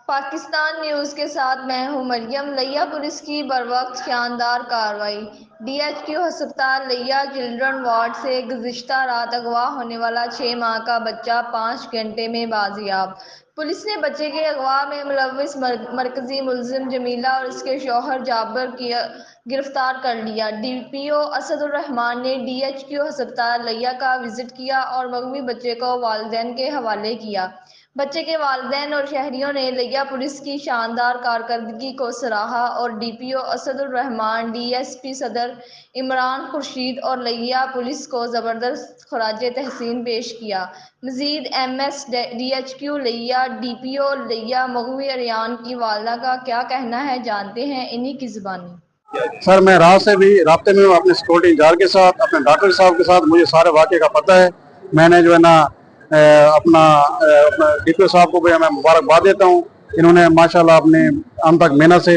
Pakistan news के साथ मैं हूं मरियम। लिया पुलिस की बरवक्त शानदार कार्रवाई। डीएचक्यू अस्पताल लिया चिल्ड्रन वार्ड से गुज़िश्ता रात अगवा होने वाला 6 माह का बच्चा 5 घंटे में बाजियाब। पुलिस ने बच्चे के अगवा में मुलव्विस मरकजी मुलजिम जमीला और उसके शौहर जाबर की गिरफ्तार कर लिया। डीपीओ असदुर रहमान ने डीएचक्यू अस्पताल लिया का विजिट किया और मगमी बच्चे को वालिदैन के हवाले किया। बच्चे के वालिदैन और शहरियों ने लिया पुलिस की शानदार कारकर्दगी को सराहा और डीपीओ असदुर रहमान, डीएसपी सदर इमरान खुर्शीद और लिया पुलिस को ज़बरदस्त खराज तहसीन पेश किया। मजीद एमएस डीएचक्यू लिया डीपीओ लिया मगवी अरियान की वालदा का क्या कहना है, जानते हैं इन्हीं की ज़ुबानी। सर, मैं रात से भी राब्ते में हूँ अपने सिक्योरिटी इंचार्ज के साथ, अपने डॉक्टर साहब के साथ। मुझे सारे वाक़े का पता है। मैंने जो है ना अपना डीपीओ साहब को भी मैं मुबारकबाद देता हूँ। इन्होंने माशाल्लाह अपने हम तक मेहनत से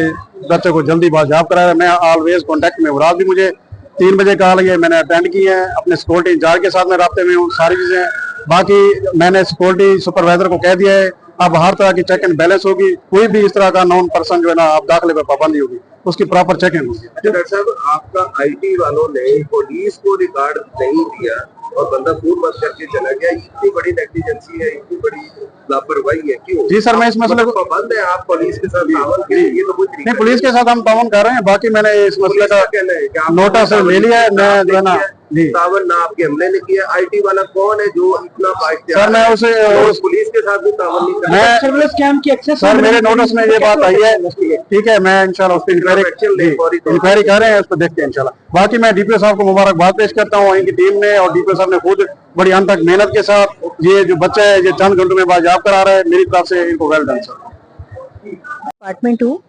बच्चे को जल्दी बाजियाब कराया। मैं ऑलवेज कॉन्टैक्ट में हूँ। रात भी मुझे 3 बजे कॉल आई है, मैंने अटेंड की है। अपने सिक्योरिटी इंचार्ज के साथ मैं राब्ते में हूँ, सारी चीज़ें। बाकी मैंने सिक्योरिटी सुपरवाइजर को कह दिया है, अब हर तरह की चेक एंड बैलेंस होगी। कोई भी इस तरह का नॉन पर्सन जो है ना अब दाखिले पर पाबंदी होगी, उसकी प्रॉपर चेकिंग होगी। अच्छा डॉक्टर साहब, आपका आईटी वालों ने पुलिस को रिकॉर्ड नहीं दिया और बंदा फोन बंद करके चला गया, इतनी बड़ी नेग्लिजेंसी है, इतनी बड़ी लापरवाही है, क्यों? जी सर, मैं इस मसले को पाबंद है आप पुलिस के साथ तावन के लिए, तो कोई नहीं, पुलिस के साथ हम तावन कर रहे हैं। बाकी मैंने इस मसले का नोटिस ले लिया है। मैं जो है ना तावन ना आपके हमले ने किया। आईटी वाला कौन है जो इतना सर, मैं उसे पुलिस के साथ भी तावन नहीं कर मैं सर्विस कैंप की एक्सेस सर, मेरे नोटिस में ये बात आई है। ठीक है, मैं इंशाल्लाह उस पर इंक्वायरी कर रहे हैं, उस पर देखते हैं इंशाल्लाह। बाकी मैं डीपीओ साहब को मुबारकबाद पेश करता हूँ। इनकी टीम ने और डीपीओ साहब ने खुद बड़ी अंत तक मेहनत के साथ ये जो बच्चा है ये चंद घंटों में बाजियाब करा रहा है। मेरी तरफ से इनको वेल डन सर। डिपार्टमेंट हूँ।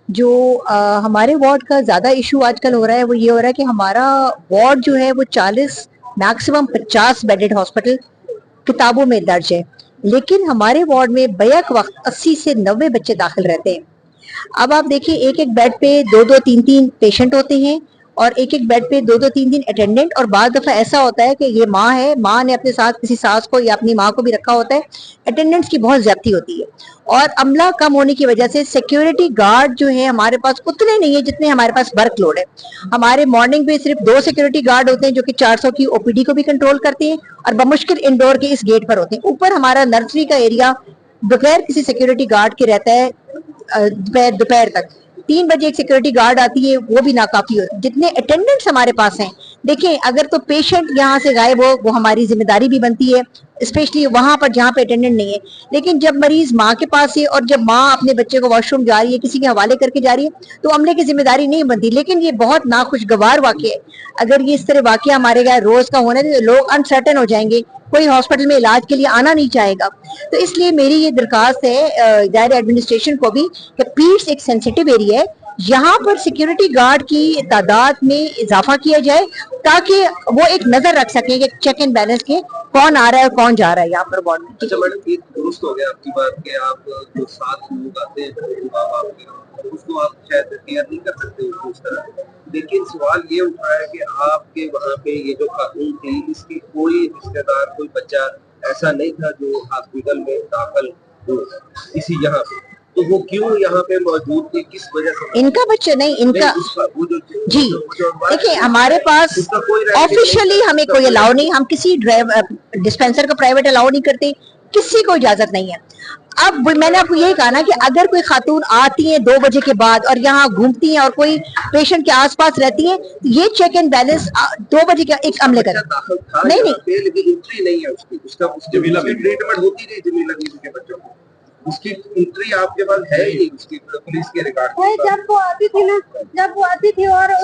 जो हमारे वार्ड का ज्यादा इशू आजकल हो रहा है वो ये हो रहा है कि हमारा वार्ड जो है वो 40 मैक्सिमम 50 बेडेड हॉस्पिटल किताबों में दर्ज है, लेकिन हमारे वार्ड में बैक वक्त 80 से 90 बच्चे दाखिल रहते हैं। अब आप देखिए, एक एक बेड पे 2-2, 3-3 पेशेंट होते हैं और एक एक बेड पे 2-2, 3-3 अटेंडेंट। और बाद दफा ऐसा होता है कि ये माँ है, माँ ने अपने साथ किसी सास को या अपनी माँ को भी रखा होता है। अटेंडेंट्स की बहुत ज्यादती होती है और अमला कम होने की वजह से सिक्योरिटी गार्ड जो है हमारे पास उतने नहीं है जितने हमारे पास वर्कलोड है। हमारे मॉर्निंग पे सिर्फ 2 सिक्योरिटी गार्ड होते हैं जो कि 400 की ओपीडी को भी कंट्रोल करते हैं और बमुश्किल इंडोर के इस गेट पर होते हैं। ऊपर हमारा नर्सरी का एरिया बगैर किसी सिक्योरिटी गार्ड के रहता है। दोपहर तक 3 बजे एक सिक्योरिटी गार्ड आती है, वो भी नाकाफी हो। जितने अटेंडेंट्स हमारे पास हैं, देखें, अगर तो पेशेंट यहाँ से गायब हो वो हमारी जिम्मेदारी भी बनती है, स्पेशली वहां पर जहाँ पे अटेंडेंट नहीं है। लेकिन जब मरीज माँ के पास है और जब माँ अपने बच्चे को वॉशरूम जा रही है, किसी के हवाले करके जा रही है, तो अमले की जिम्मेदारी नहीं बनती। लेकिन ये बहुत नाखुशगवार वाकया है। अगर ये इस तरह वाकया हमारे यहाँ रोज का होना है तो लोग अनसर्टन हो जाएंगे, कोई हॉस्पिटल में इलाज के लिए आना नहीं चाहेगा। तो इसलिए मेरी ये दरखास्त है दायरा एडमिनिस्ट्रेशन को भी कि पीट्स एक सेंसिटिव एरिया है, यहाँ पर सिक्योरिटी गार्ड की तादाद में इजाफा किया जाए ताकि वो एक नजर रख सके कि चेक एंड बैलेंस के कौन आ रहा है और कौन जा रहा है यहाँ पर वार्ड में। अच्छा मैडम, एक दुरुस्त हो गया आपकी बात कि आप जो 7 लोग आते हैं उसको आप शायद केयर नहीं कर सकते उस तरह, लेकिन सवाल ये उठा है कि आपके वहाँ पे ये जो खातून थी इसकी कोई रिश्तेदार, कोई बच्चा ऐसा नहीं था जो हॉस्पिटल में दाखिल हो इसी यहाँ पे, तो वो क्यों यहाँ पे मौजूद थी, किस वजह से? इनका बच्चा नहीं, इनका जी देखिए, हमारे पास ऑफिशियली हमें कोई अलाउ नहीं, हम किसी डिस्पेंसर को प्राइवेट अलाउ नहीं करते, किसी को इजाजत नहीं है। अब मैंने आपको यही कहा ना कि अगर कोई खातून आती है 2 बजे के बाद और यहाँ घूमती हैं और कोई पेशेंट के आसपास रहती है, तो ये चेक एंड बैलेंस 2 बजे का एक अमले करें। नहीं एंट्री नहीं है उसकी, उसका ट्रीटमेंट होती नहीं जमीला बीबी के बच्चों को, उसकी एंट्री आपके पास है ही नहीं उसकी पुलिस के रिकॉर्ड। जब वो आती थी ना, जब वो आती थी और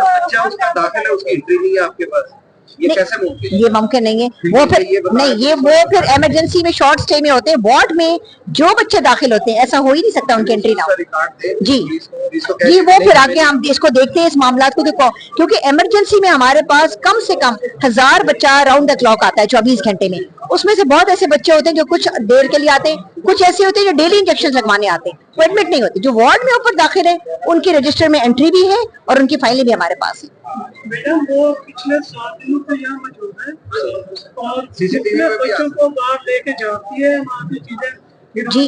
बच्चा उसका दाखिल है, उसकी एंट्री नहीं है आपके पास, ये कैसे मुमकिन? ये मुमकिन नहीं है। वो फिर नहीं, ये वो फिर इमरजेंसी में शॉर्ट स्टे में होते हैं। वार्ड में जो बच्चे दाखिल होते हैं ऐसा हो ही नहीं सकता उनकी एंट्री ना हो। जी जी, वो फिर आके हम इसको देखते हैं इस मामला को, क्योंकि इमरजेंसी में हमारे पास कम से कम 1000 बच्चा राउंड द क्लॉक आता है 24 घंटे में। उसमें से बहुत ऐसे बच्चे होते हैं जो कुछ देर के लिए आते हैं, कुछ ऐसे होते हैं जो डेली इंजेक्शन लगवाने आते हैं, वो एडमिट नहीं होते। जो वार्ड में ऊपर दाखिल है उनकी रजिस्टर में एंट्री भी है और उनकी फाइलें भी हमारे पास है। मैडम, वो पिछले 7 दिनों से यहाँ मौजूद है और बच्चों को बाहर लेके जाती है, वहाँ की चीजें जी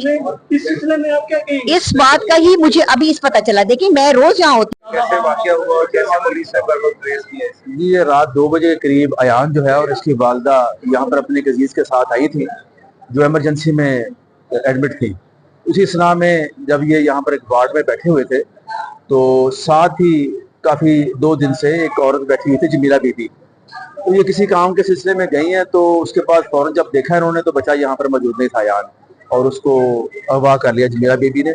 इस सिलसिले में आप क्या कहेंगे? इस बात का ही मुझे अभी इस पता चला। देखिए मैं रोज यहाँ होती कैसे वाकया हुआ और कैसे पुलिस ने बर वक्त ट्रेस किया इसे? जी ये रात 2 बजे के करीब अयान जो है और इसकी वालदा यहाँ पर अपने एक अजीज के साथ आई थी जो इमरजेंसी में एडमिट थी। उसी सना में जब ये यहाँ पर एक वार्ड में बैठे हुए थे तो साथ ही काफी 2 दिन से एक औरत बैठी हुई थी जमीला बीबी। तो ये किसी काम के सिलसिले में गई हैं तो उसके बाद फौरन जब देखा इन्होंने तो बच्चा यहाँ पर मौजूद नहीं था अयान, और उसको अगवा कर लिया जमीला बीबी ने।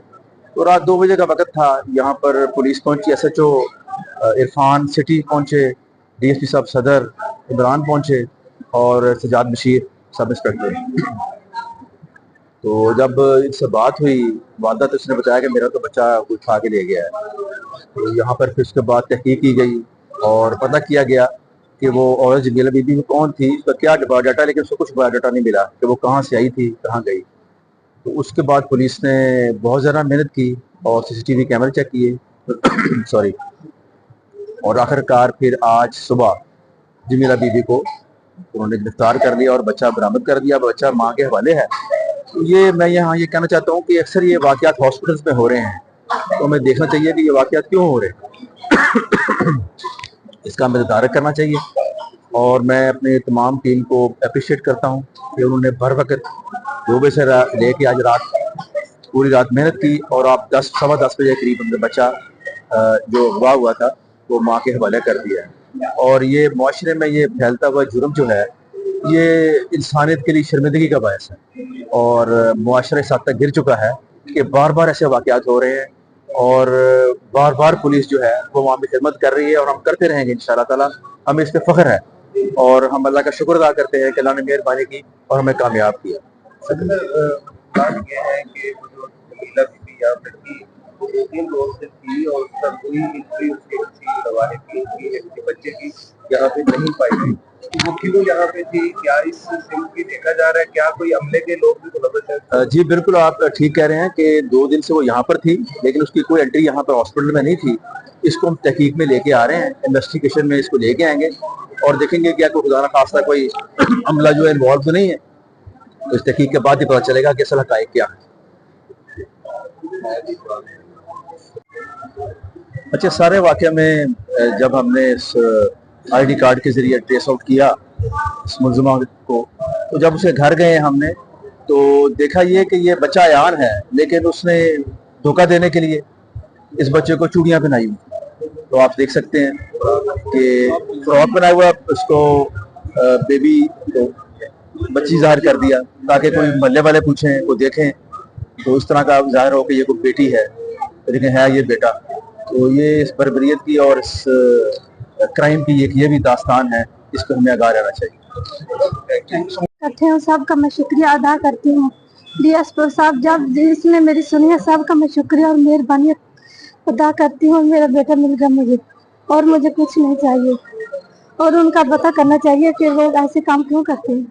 तो रात 2 बजे का वक्त था, यहाँ पर पुलिस पहुंची, SHO इरफान सिटी पहुंचे, DSP साहब सदर इमरान पहुंचे और सजाद बशीर सब इंस्पेक्टर। तो जब इनसे बात हुई वालदा तो उसने बताया कि मेरा तो बच्चा कोई उठा के ले गया है। तो यहाँ पर फिर उसके बाद तहकीक की गई और पता किया गया कि वो औरत जमीला बीबी में कौन थी, उसका क्या बायोडाटा, लेकिन उसको कुछ बायोडाटा नहीं मिला कि वो कहाँ से आई थी, कहाँ गई। तो उसके बाद पुलिस ने बहुत ज़्यादा मेहनत की और CCTV कैमरे चेक किए सॉरी, और आखिरकार फिर आज सुबह जमीला बीबी को उन्होंने गिरफ्तार कर लिया और बच्चा बरामद कर दिया। बच्चा माँ के हवाले है। तो ये मैं यहाँ ये कहना चाहता हूँ कि अक्सर ये वाक़यात हॉस्पिटल्स में हो रहे हैं, तो हमें देखना चाहिए कि ये वाक़यात क्यों हो रहे हैं इसका हमें तदारक करना चाहिए। और मैं अपने तमाम टीम को अप्रिशिएट करता हूँ कि उन्होंने बर वक्त 2 बजे से लेके आज रात पूरी रात मेहनत की और आप 10-10:15 बजे के करीब उनका बच्चा जो अगवा हुआ था वो माँ के हवाले कर दिया है। और ये मुआशरे में ये फैलता हुआ जुर्म जो है ये इंसानियत के लिए शर्मिंदगी का बायस है और मुआशरा इस हद तक गिर चुका है कि बार बार ऐसे वाक़यात हो रहे हैं और बार बार पुलिस जो है वो वहाँ पे खिदमत कर रही है और हम करते रहेंगे इंशाअल्लाह ताला। हमें इस पे फख्र है और हम अल्लाह का शुक्र अदा करते हैं कि अल्लाह ने मेहरबानी की और हमें कामयाब किया। बात यह है कि जो जमीला बीबी यहाँ पर थी वो 2-3 रोज से थी और उसका कोई हिस्ट्री उसके किसी रवायत की किसी बच्चे की यहाँ पे नहीं पाई गई। वो क्यों यहाँ पे थी? क्या इस सिम की देखा जा रहा है? क्या कोई अमले के लोग भी मुलव्वस हैं? जी बिल्कुल आप ठीक कह रहे हैं कि 2 दिन से वो यहाँ पर थी, लेकिन उसकी कोई एंट्री यहाँ पर हॉस्पिटल में नहीं थी। इसको हम तहकीक में लेके आ रहे हैं, इन्वेस्टिगेशन में इसको लेके आएंगे और देखेंगे क्या कोई खुदा ना खास्ता कोई अमला जो है इन्वॉल्व तो नहीं है। तो इस तहकीक के बाद ही पता चलेगा कि असल हकायक क्या है। अच्छा, सारे वाक़े में जब हमने इस ID कार्ड के जरिए ट्रेस आउट किया इस मुलज़िमा को, तो जब उसे घर गए हमने तो देखा ये कि ये बच्चा अयान है, लेकिन उसने धोखा देने के लिए इस बच्चे को चूड़ियाँ पहनाई हुई। तो आप देख सकते हैं कि फ्रॉक बना हुआ उसको बेबी को बच्ची जाहिर कर दिया ताकि कोई मोहल्ले वाले पूछें, को देखें तो इस तरह का जाहिर हो कि ये कोई बेटी है, लेकिन है ये बेटा। तो ये इस बर्बरियत की और इस क्राइम की एक ये भी दास्तान है, इसको हमें आगाह रहना चाहिए। करते हैं सबका मैं शुक्रिया अदा करती हूँ। DSP साहब जब जिसने मेरी सुनी है सबका मैं शुक्रिया और मेहरबानी अदा करती हूँ। मेरा बेटा मिल गया मुझे और मुझे कुछ नहीं चाहिए और उनका पता करना चाहिए कि लोग ऐसे काम क्यों करते हैं।